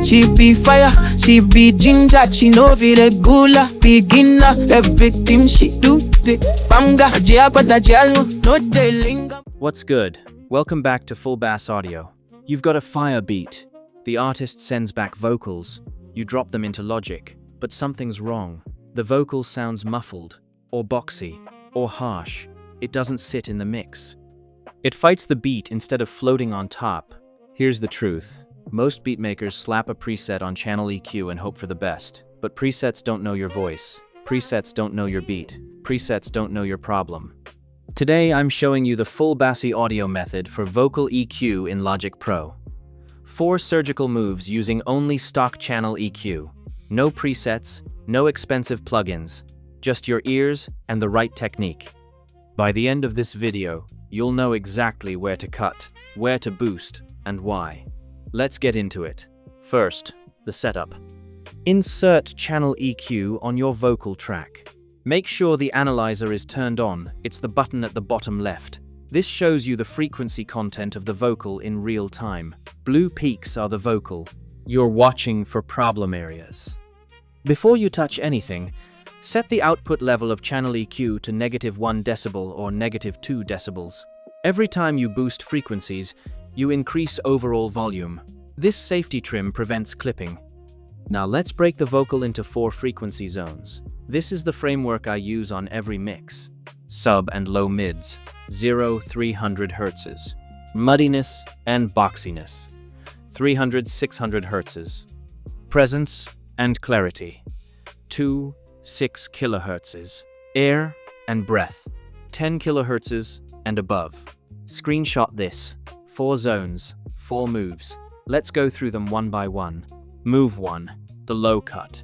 She be fire, she be ginger, she know be regular beginner. Everything she do, the banga, but no they linger. What's good? Welcome back to FullBasseAudio. You've got a fire beat. The artist sends back vocals. You drop them into Logic, but something's wrong. The vocal sounds muffled, or boxy, or harsh. It doesn't sit in the mix. It fights the beat instead of floating on top. Here's the truth. Most beatmakers slap a preset on channel EQ and hope for the best. But presets don't know your voice. Presets don't know your beat. Presets don't know your problem. Today I'm showing you the FullBasseAudio method for vocal EQ in Logic Pro. 4 surgical moves using only stock channel EQ. No presets, no expensive plugins. Just your ears and the right technique. By the end of this video, you'll know exactly where to cut, where to boost, and why. Let's get into it. First, the setup. Insert channel EQ on your vocal track. Make sure the analyzer is turned on. It's the button at the bottom left. This shows you the frequency content of the vocal in real time. Blue peaks are the vocal. You're watching for problem areas. Before you touch anything, set the output level of channel EQ to -1 decibel or -2 decibels. Every time you boost frequencies, you increase overall volume. This safety trim prevents clipping. Now let's break the vocal into 4 frequency zones. This is the framework I use on every mix. Sub and low mids, 0-300 Hz. Muddiness and boxiness, 300-600 Hz. Presence and clarity, 2-6 kHz. Air and breath, 10 kHz and above. Screenshot this. 4 zones, 4 moves. Let's go through them one by one. Move 1, the low cut.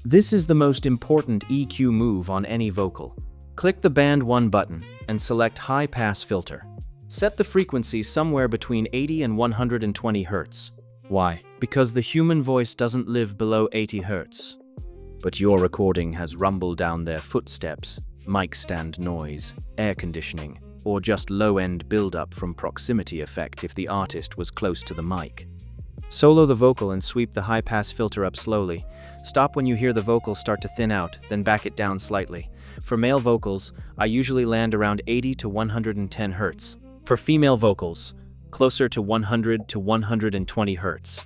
This is the most important EQ move on any vocal. Click the Band 1 button and select High Pass Filter. Set the frequency somewhere between 80 and 120 Hz. Why? Because the human voice doesn't live below 80 Hz. But your recording has rumble down their footsteps, mic stand noise, air conditioning, or just low-end build-up from proximity effect if the artist was close to the mic. Solo the vocal and sweep the high-pass filter up slowly. Stop when you hear the vocal start to thin out, then back it down slightly. For male vocals, I usually land around 80 to 110 Hz. For female vocals, closer to 100 to 120 Hz.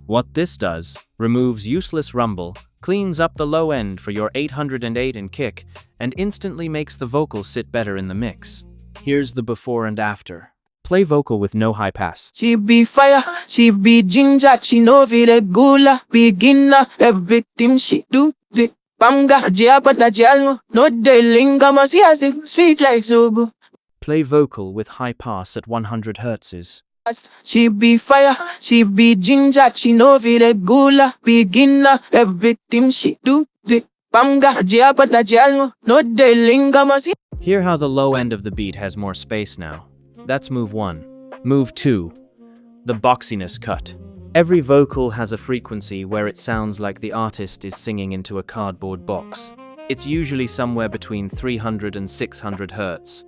What this does, removes useless rumble, cleans up the low end for your 808 and kick, and instantly makes the vocal sit better in the mix. Here's the before and after. Play vocal with no high pass. She be fire, she be ginger, she know be regular beginner. Everything she do, the banga, but no they linger, must yes, sweet like Zubu. Play vocal with high pass at 100 Hz. She be fire, she be ginger, she know be regular beginner. Everything she do, the banga, but no they linger, must. Hear how the low end of the beat has more space now. That's move 1. Move 2. The boxiness cut. Every vocal has a frequency where it sounds like the artist is singing into a cardboard box. It's usually somewhere between 300 and 600 Hz.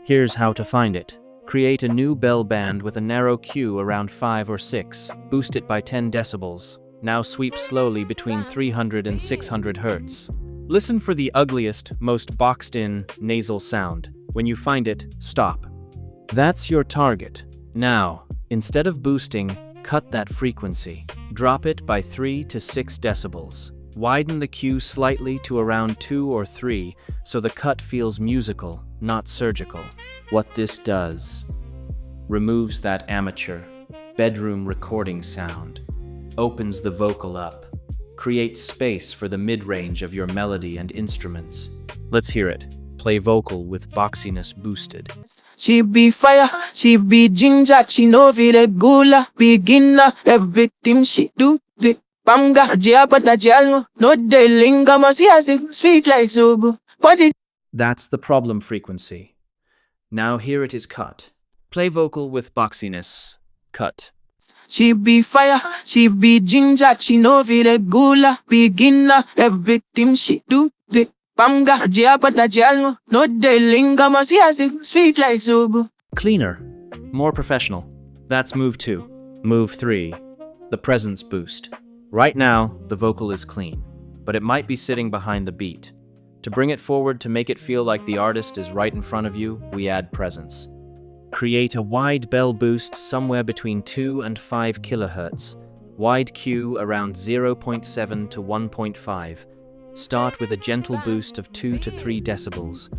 Here's how to find it. Create a new bell band with a narrow Q around 5 or 6. Boost it by 10 decibels. Now sweep slowly between 300 and 600 Hz. Listen for the ugliest, most boxed-in, nasal sound. When you find it, stop. That's your target. Now, instead of boosting, cut that frequency. Drop it by 3 to 6 decibels. Widen the Q slightly to around 2 or 3 so the cut feels musical, not surgical. What this does, removes that amateur, bedroom recording sound, opens the vocal up, creates space for the mid-range of your melody and instruments. Let's hear it. Play vocal with boxiness boosted. She be fire, she be ginger, she know be regular beginner. Everything she do, the banga, but no they linger, must yes, sweet like Zubu. That's the problem frequency. Now here it is cut. Play vocal with boxiness. Cut. She be fire, she be ginger, she know be regular beginner. Everything she do, the banga, but no they linger, must yes, sweet like Zubu. Cleaner. More professional. That's move 2. Move 3. The presence boost. Right now, the vocal is clean, but it might be sitting behind the beat. To bring it forward to make it feel like the artist is right in front of you, we add presence. Create a wide bell boost somewhere between 2 and 5 kHz. Wide Q around 0.7 to 1.5. Start with a gentle boost of 2 to 3 decibels.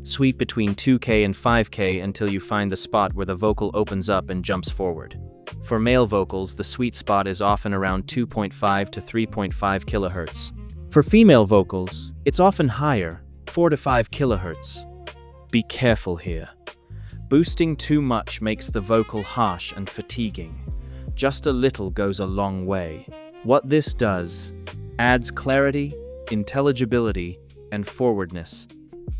Sweep between 2K and 5K until you find the spot where the vocal opens up and jumps forward. For male vocals, the sweet spot is often around 2.5 to 3.5 kHz. For female vocals, it's often higher, 4 to 5 kHz. Be careful here. Boosting too much makes the vocal harsh and fatiguing. Just a little goes a long way. What this does, adds clarity, intelligibility, and forwardness.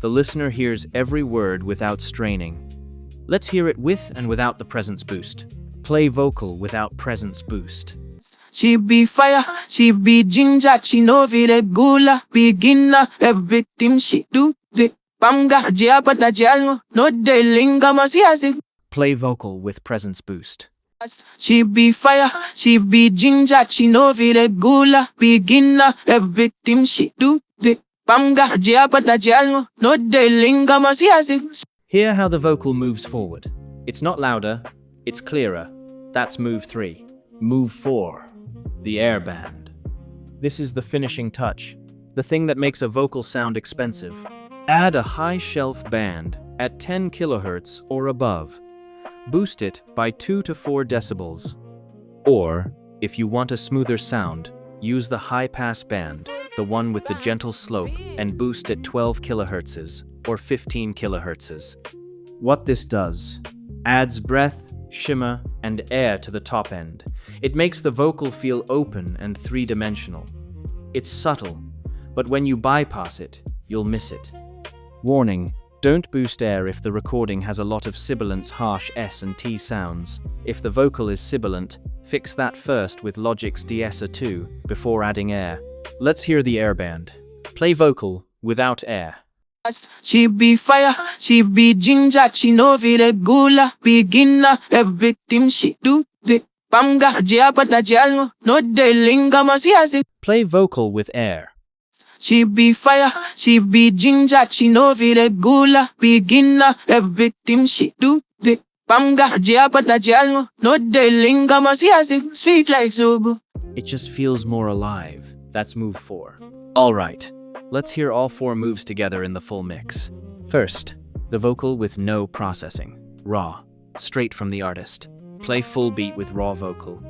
The listener hears every word without straining. Let's hear it with and without the presence boost. Play vocal without presence boost. She be fire, she be ginger, she know be regular, beginner, everything she do, the banga, jiapata jalmo, no de linga masiasi. Play vocal with presence boost. She be fire, she be ginger, she know be regular, beginner, everything she do, the banga, jiapata jalmo, no de linga masiasi. Hear how the vocal moves forward. It's not louder, it's clearer. That's move 3. Move 4. The air band. This is the finishing touch, the thing that makes a vocal sound expensive. Add a high shelf band at 10 kHz or above. Boost it by 2 to 4 decibels. Or, if you want a smoother sound, use the high pass band, the one with the gentle slope, and boost at 12 kHz or 15 kHz. What this does, adds breath, shimmer, and air to the top end. It makes the vocal feel open and three-dimensional. It's subtle, but when you bypass it, you'll miss it. Warning, don't boost air if the recording has a lot of sibilance harsh S and T sounds. If the vocal is sibilant, fix that first with Logic's de-esser 2 before adding air. Let's hear the air band. Play vocal without air. She be fire, she be ginger, she know be regular, beginner, everything she do, the banga, jiapata jalmo, no de linga masiasi. Play vocal with air. She be fire, she be ginger, she know be regular, beginner, everything she do, the banga, jiapata jalmo, no de linga masiasi, sweet like zubu. It just feels more alive. That's move 4. Alright. Let's hear all 4 moves together in the full mix. First, the vocal with no processing. Raw. Straight from the artist. Play full beat with raw vocal.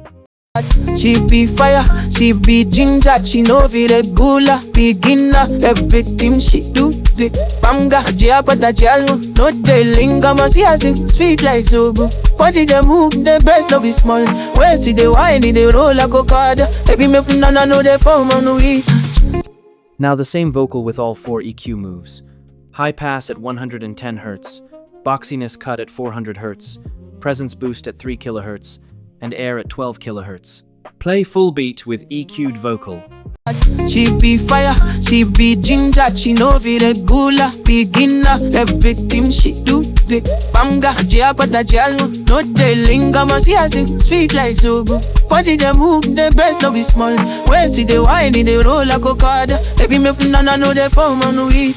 She be fire, she be ginger, she know be regular, beginner, everything she do, the banga, jiapata jalmo, no de linga masiasi, sweet like zubu. Body they move, the best of it small, waist they wine, they roll like a card, baby me nana know they form on we. Now the same vocal with all 4 EQ moves. High pass at 110 Hz, boxiness cut at 400 Hz, presence boost at 3 kHz, and air at 12 kHz. Play full beat with EQ'd vocal. She be fire, she be ginger, she know be regular, beginner, everything she do, the banga, jiapata jalmo, no de linga masiasi, sweet like zubu. Body they move, the best of it small, waist they wine, they roll like a card, baby me nana know they form on we.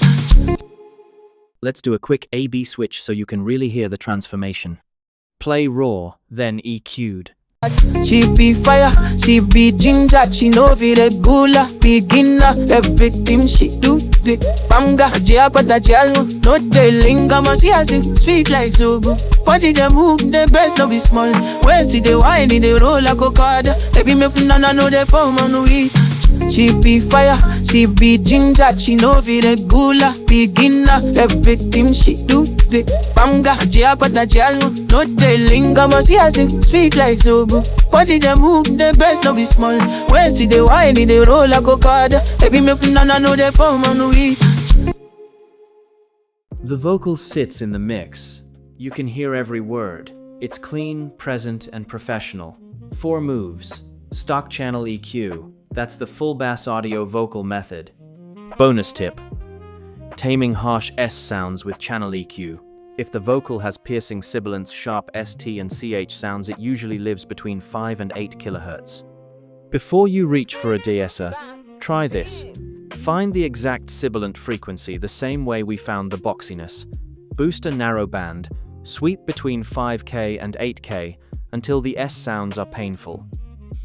Let's do a quick A-B switch so you can really hear the transformation. Play raw, then EQ'd. She be fire, she be ginger, she know be regular, beginner, everything she do, the banga, jiapata jalmo, no de linga masiasi, sweet like zubu. Body they move, the best of it small, waist they wine, they roll like a card, baby me nana know they form on we. She be fire, she be ginger, she know be regular, beginner, everything she do, the banga, jiapata jalmo, no de linga masiasi, sweet like zubu. Body they move, the best of it small, waist they wine, they roll like a card, baby me nana know they form on we. The vocal sits in the mix. You can hear every word. It's clean, present, and professional. 4 moves. Stock channel EQ. That's the FullBasseAudio vocal method. Bonus tip. Taming harsh S sounds with channel EQ. If the vocal has piercing sibilance, sharp ST and CH sounds, it usually lives between 5 and 8 kHz. Before you reach for a de-esser, try this. Find the exact sibilant frequency the same way we found the boxiness. Boost a narrow band, sweep between 5K and 8K until the S sounds are painful.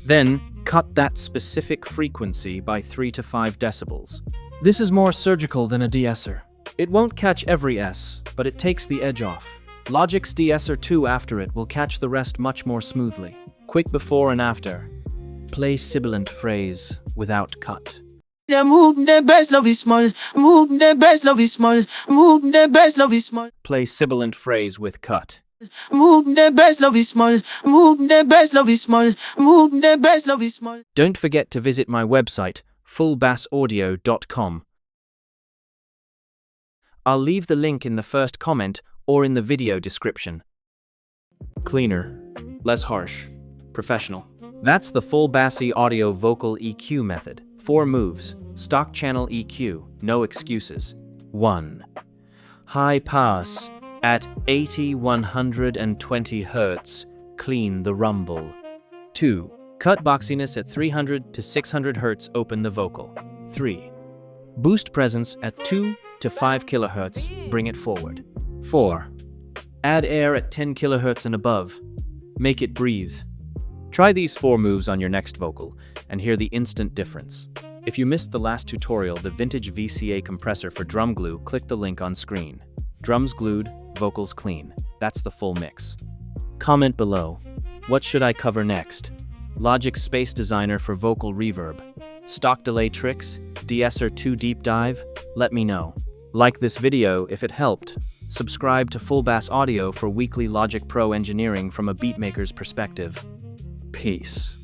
Then, cut that specific frequency by 3 to 5 decibels. This is more surgical than a de-esser. It won't catch every S, but it takes the edge off. Logic's de-esser 2 after it will catch the rest much more smoothly. Quick before and after. Play sibilant phrase without cut. The move the best love is small. Move the best love is small. Move the best love is small. Play sibilant phrase with cut. Move the best love is small. Move the best love is small. Move the best love is small. Don't forget to visit my website, FullBasseAudio.com. I'll leave the link in the first comment or in the video description. Cleaner, less harsh, professional. That's the FullBasseAudio vocal EQ method. 4 moves, stock channel EQ, no excuses. 1. High pass at 80-120 Hz, clean the rumble. 2. Cut boxiness at 300 to 600 Hz, open the vocal. 3. Boost presence at 2 to 5 kHz, bring it forward. 4. Add air at 10 kHz and above. Make it breathe. Try these 4 moves on your next vocal and hear the instant difference. If you missed the last tutorial, the vintage VCA compressor for drum glue, click the link on screen. Drums glued, vocals clean. That's the full mix. Comment below. What should I cover next? Logic Space Designer for vocal reverb. Stock delay tricks? De-esser 2 deep dive? Let me know. Like this video if it helped. Subscribe to FullBasseAudio for weekly Logic Pro engineering from a beatmaker's perspective. Peace.